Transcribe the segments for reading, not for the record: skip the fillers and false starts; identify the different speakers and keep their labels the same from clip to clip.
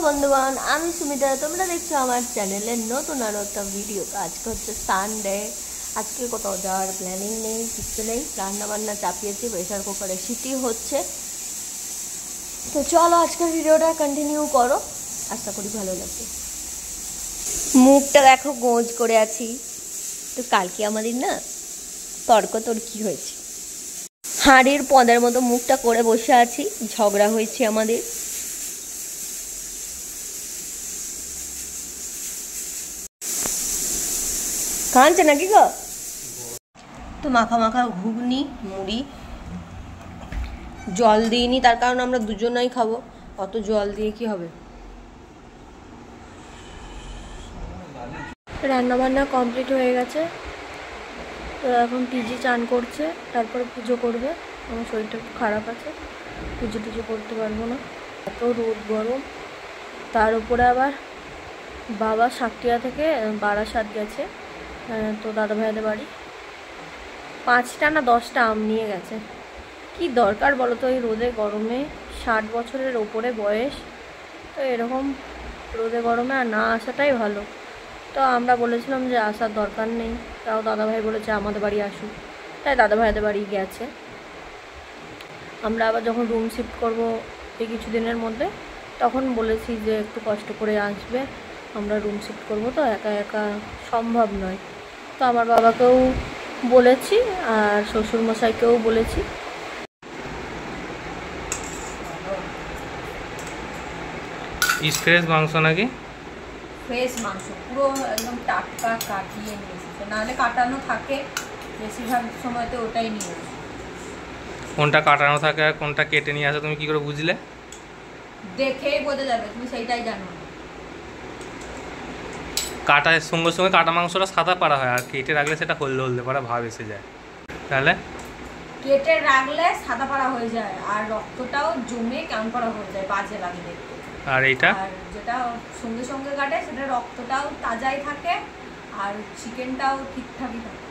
Speaker 1: বন্ধুগণ, আমি সুমিতা, তোমরা দেখছো আমার চ্যানেলে নতুন আরো একটা ভিডিও। তো আজকে হচ্ছে সানডে, আজকে কোথাও যাওয়ার প্ল্যানিং নেই, কিছু নেই। রান্না বান্না চাপিয়েছি, প্রেশার কুকারে সিটি হচ্ছে। তো চলো আজকের ভিডিওটা কন্টিনিউ করো, আশা করি ভালো লাগবে। মুখটা দেখো গোঁজ করে আছি, তো কালকে আমাদের না তর্কি হয়েছে, হাড়ির পদের মতো মুখটা করে বসে আছি, ঝগড়া হয়েছে আমাদের। কাঁদছে নাকি গো? তো মাখা মাখা ঘুগনি মুড়ি, জল দিইনি তার কারণ আমরা দুজনাই খাবো, অত জল দিয়ে কি হবে। রান্না বান্না কমপ্লিট হয়ে গেছে, তো এখন পিজি চান করছে, তারপরে পুজো করবে। আমার শরীরটা একটু খারাপ আছে, পুজো টুজো করতে পারবো না, এত রোদ গরম। তার উপরে আবার বাবা সাকটিয়া থেকে বারাসাত গেছে, তো দাদা ভাইদের বাড়ি। 5টা না 10টা আম নিয়ে গেছে। কি দরকার বলো তো এই রোদে গরমে? 60 বছরের ওপরে বয়স, তো এরকম রোদে গরমে আর না আসাটাই ভালো। তো আমরা বলেছিলাম যে আসার দরকার নেই, তাও দাদাভাই বলেছে আমাদের বাড়ি আসুক, তাই দাদা ভাইদের বাড়ি গেছে। আমরা আবার যখন রুম শিফট করবো এই কিছুদিনের মধ্যে, তখন বলেছি যে একটু কষ্ট করে আসবে, আমরা রুম শিফট করবো, তো একা একা সম্ভব নয়। তো আমার বাবাকেও বলেছি আর শ্বশুরমশাইকেও বলেছি।
Speaker 2: ফ্রেশ মাংস নাকি?
Speaker 1: ফ্রেশ মাংস, পুরো একদম টাটকা কাটিয়ে নিয়ে এসেছে, নাহলে কাটানো থাকে, বেশিরভাগ সময়তে ওটাই নিয়ে এসেছে।
Speaker 2: কোনটা কাটানো থাকে আর কোনটা কেটে নিয়ে আসে তুমি কি করে বুঝলে?
Speaker 1: দেখেই বোঝা যাবে, তুমি সেইটাই জানো।
Speaker 2: কাটার সঙ্গে সঙ্গে কাটা মাংসটা সাদা পাড়া হয়, আর কেটে রাখলে সেটা হলদে হলদে পাড়া ভাব এসে যায়। তাহলে
Speaker 1: কেটে রাখলে সাদা পাড়া হয়ে যায়, আর রক্তটাও জমে কেমন পাড়া হয়ে যায়, বাজে লাগে দেখতে।
Speaker 2: আর এইটা
Speaker 1: আর যেটা সঙ্গে সঙ্গে কাটে সেটা রক্তটাও তাজাই থাকে, আর চিকেনটাও ঠিকঠাকই থাকে।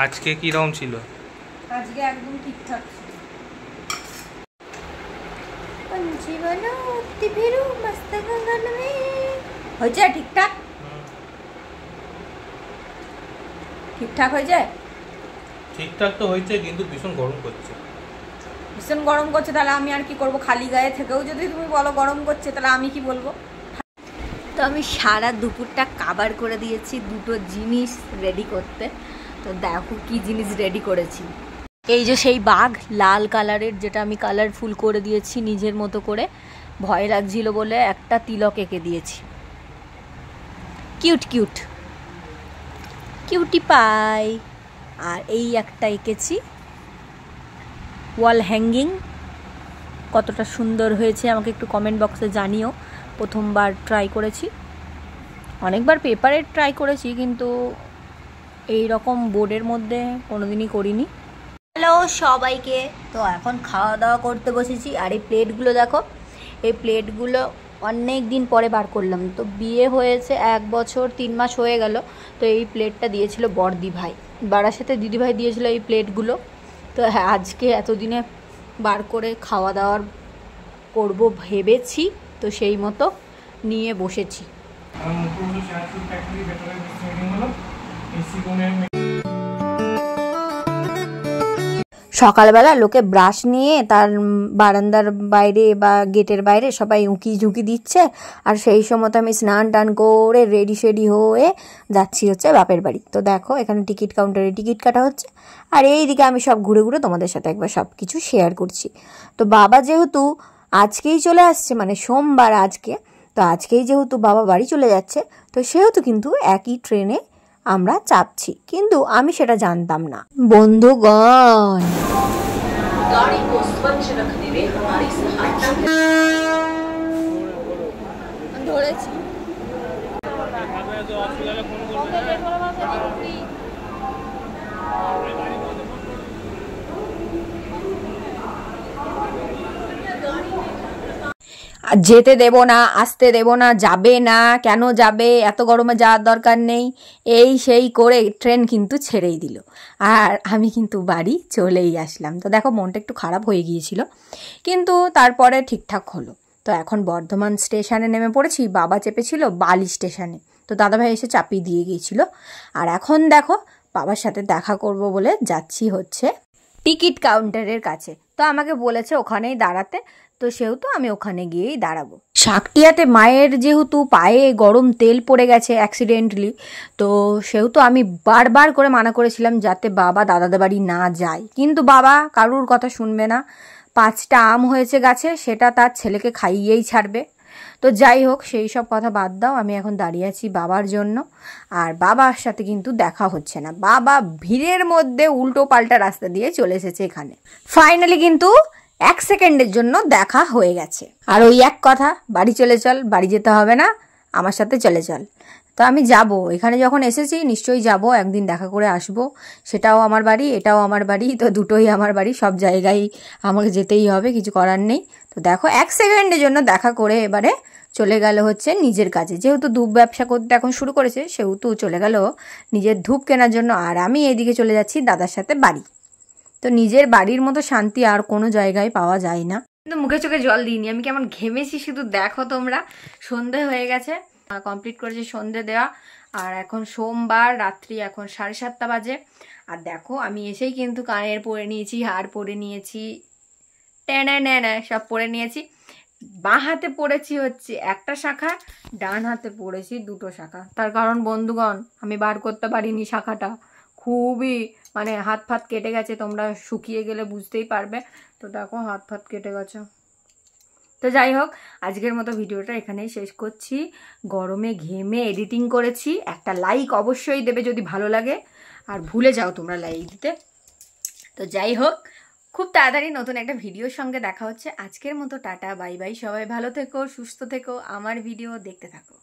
Speaker 2: আজকে কি রকম ছিল?
Speaker 1: আজকে একদম ঠিকঠাক ছিল। হয়েছে ঠিকঠাক, ঠিকঠাক হয়ে যায়।
Speaker 2: ঠিকঠাক তো হয়েছে, কিন্তু ভীষণ গরম করছে।
Speaker 1: ভীষণ গরম করছে, তাহলে আমি আর কি করব? খালি গায়ে থেকেও যদি তুমি বলো গরম করছে, তাহলে আমি কি বলবো? তো আমি সারা দুপুরটা কাবার করে দিয়েছি দুটো জিনিস রেডি করতে। তো দেখো কি জিনিস রেডি করেছি। এই যে সেই বাঘ লাল কালারের, যেটা আমি কালারফুল করে দিয়েছি নিজের মতো করে, ভয় লাগছিল বলে একটা তিলক এঁকে দিয়েছি। Cute cute cutie pie. আর এই একটা এঁকেছি ওয়াল হ্যাঙ্গিং, কতটা সুন্দর হয়েছে আমাকে একটু কমেন্ট বক্সে জানিও। প্রথমবার ট্রাই করেছি, অনেকবার পেপারে ট্রাই করেছি, কিন্তু এই রকম বোর্ডের মধ্যে কোনোদিনই করিনি। হ্যালো সবাইকে, তো এখন খাওয়া দাওয়া করতে বসেছি। আর এই প্লেটগুলো দেখো, এই প্লেটগুলো অনেক দিন পরে বার করলাম। তো বিয়ে হয়েছে 1 বছর 3 মাস হয়ে গেল। তো এই প্লেটটা দিয়েছিল বড়দি ভাই, বারাসাতে দিদিভাই দিয়েছিল এই প্লেটগুলো। তো হ্যাঁ, আজকে এতদিনে বার করে খাওয়া দাওয়ার করব ভেবেছি, তো সেই মতো নিয়ে বসেছি। সকালবেলা লোকে ব্রাশ নিয়ে তার বারান্দার বাইরে বা গেটের বাইরে সবাই উঁকি ঝুঁকি দিচ্ছে, আর সেই সময় আমি স্নান টান করে রেডি শেডি হয়ে যাচ্ছি হচ্ছে বাপের বাড়ি। তো দেখো এখানে টিকিট কাউন্টারে টিকিট কাটা হচ্ছে, আর এইদিকে আমি সব ঘুরে ঘুরে তোমাদের সাথে একবার সব কিছু শেয়ার করছি। তো বাবা যেহেতু আজকেই চলে আসছে, মানে সোমবার আজকে, তো আজকেই যেহেতু বাবা বাড়ি চলে যাচ্ছে, তো সেহেতু কিন্তু একই ট্রেনে আমরা চাপছি, কিন্তু আমি সেটা জানতাম না। বন্ধুগণ, गाड़ी को स्वच्छ रखने में हमारी सहायता ধরেছি। যেতে দেব না, আসতে দেব না, যাবে না, কেন যাবে, এত গরমে যাওয়ার দরকার নেই, এই সেই করে ট্রেন কিন্তু ছেড়েই দিল। আর আমি কিন্তু বাড়ি চলেই আসলাম। তো দেখো মনটা একটু খারাপ হয়ে গিয়েছিল, কিন্তু তারপরে ঠিকঠাক হলো। তো এখন বর্ধমান স্টেশনে নেমে পড়েছি, বাবা চেপেছিল বালি স্টেশনে, তো দাদাভাই এসে চাপিয়ে দিয়ে গিয়েছিল। আর এখন দেখো বাবার সাথে দেখা করব বলে যাচ্ছি হচ্ছে টিকিট কাউন্টারের কাছে। তো আমাকে বলেছে ওখানেই দাঁড়াতে, তো সেহেতু আমি ওখানে গিয়েই দাঁড়াবো। শাকটিয়াতে মায়ের যেহেতু পায়ে গরম তেল পড়ে গেছে অ্যাক্সিডেন্টলি, তো সেহেতু আমি বারবার করে মানা করেছিলাম যাতে বাবা দাদাদের বাড়ি না যায়, কিন্তু বাবা কারুর কথা শুনবে না। 5টা আম হয়েছে গাছে, সেটা তার ছেলেকে খাইয়েই ছাড়বে। তো যাই হোক, সেই সব কথা বাদ দাও, আমি এখন দাঁড়িয়ে আছি বাবার জন্য। আর বাবার সাথে কিন্তু দেখা হচ্ছে না, বাবা ভিড়ের মধ্যে উল্টো পাল্টা রাস্তা দিয়ে চলে এসেছে এখানে। ফাইনালি কিন্তু 1 সেকেন্ডের জন্য দেখা হয়ে গেছে। আর ওই এক কথা, বাড়ি চলে চল, বাড়ি যেতে হবে না, আমার সাথে চলে চল। তো আমি যাব, এখানে যখন এসেছি নিশ্চয়ই যাব, একদিন দেখা করে আসব। সেটাও আমার বাড়ি, এটাও আমার বাড়ি, তো দুটোই আমার বাড়ি, সব জায়গায় আমাকে যেতেই হবে, কিছু করার নেই। তো দেখো 1 সেকেন্ডের জন্য দেখা করে এবারে চলে গেল হচ্ছে নিজের কাজে। যেহেতু ধূপ ব্যবসা করতে এখন শুরু করেছে, সেহেতু চলে গেল নিজের ধূপ কেনার জন্য। আর আমি এইদিকে চলে যাচ্ছি দাদার সাথে বাড়ি। তো নিজের বাড়ির মতো শান্তি আর কোনো জায়গায় পাওয়া যায় না। কিন্তু মুখে চোখে জল দিইনি, আমি কেমন ঘেমেছি শুধু দেখো তোমরা। সন্ধে হয়ে গেছে, কমপ্লিট করেছি সন্ধে দেওয়া। আর এখন সোমবার রাত্রি, এখন 7:30 বাজে। আর দেখো আমি এসেই কিন্তু কানের পরে নিয়েছি, হার পরে নিয়েছি, টেনে সব পরে নিয়েছি। বাঁ হাতে পড়েছি হচ্ছে একটা শাখা, ডান হাতে পড়েছি 2টো শাখা। তার কারণ বন্ধুগণ, আমি বার করতে পারিনি শাখাটা, খুবই মানে হাত ফাত কেটে গেছে, তোমরা শুকিয়ে গেলে বুঝতেই পারবে। তো দেখো হাত ফাত কেটে গেছে। তো যাই হোক, আজকের মতো ভিডিওটা এখানেই শেষ করছি। গরমে ঘেমে এডিটিং করেছি। একটা লাইক অবশ্যই দেবে যদি ভালো লাগে, আর ভুলে যাও তোমরা লাইক দিতে। তো যাই হোক, খুব তাড়াতাড়ি নতুন একটা ভিডিওর সঙ্গে দেখা হচ্ছে। আজকের মতো টাটা, বাই বাই, সবাই ভালো থেকো, সুস্থ থেকো, আমার ভিডিও দেখতে থাকো।